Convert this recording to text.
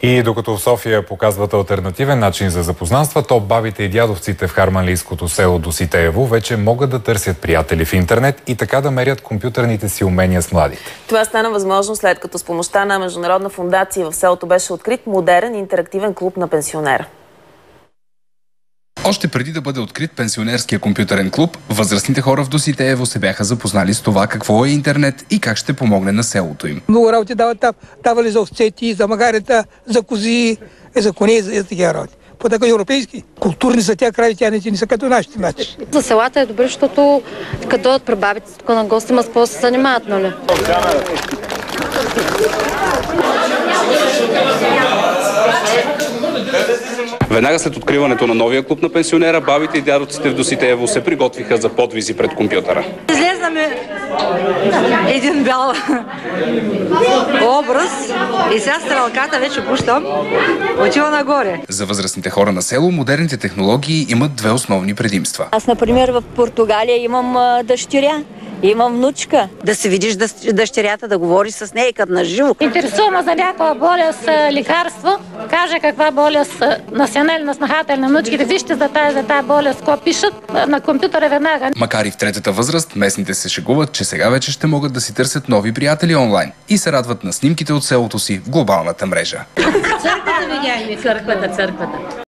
И докато в София показват алтернативен начин за запознанства, то бабите и дядовците в харманлийското село Доситеево вече могат да търсят приятели в интернет и така да мерят компютърните си умения с младите. Това стана възможно след като с помощта на международна фондация в селото беше открит модерен интерактивен клуб на пенсионера. Още преди да бъде открит пенсионерския компютърен клуб, възрастните хора в Доситеево се бяха запознали с това какво е интернет и как ще помогне на селото им. Много работи давали за овцети, за магарета, за кози, за коне, за такива работи. По така европейски. Културни са тя крави, тя не са като нашите мачи. За селата е добре, защото като дойдат прабабите тук на гости, има с какво се занимават, нали? Веднага след откриването на новия клуб на пенсионера, бабите и дядовците в Доситеево се приготвиха за подвизи пред компютъра. Излезнаме един бял образ и сега стрелката вече пущам, отива нагоре. За възрастните хора на село модерните технологии имат две основни предимства. Аз, например, в Португалия имам дъщеря. Имам внучка. Да се видиш дъщерята, да говориш с нея като на живо. Интересуваме за някаква болест, лекарство. Каже каква болест национална снахател на внучките. Вижте за тази болест, какво пишат на компютъра веднага. Макар и в третата възраст, местните се шегуват, че сега вече ще могат да си търсят нови приятели онлайн и се радват на снимките от селото си в глобалната мрежа. Църквата видяхме, църквата.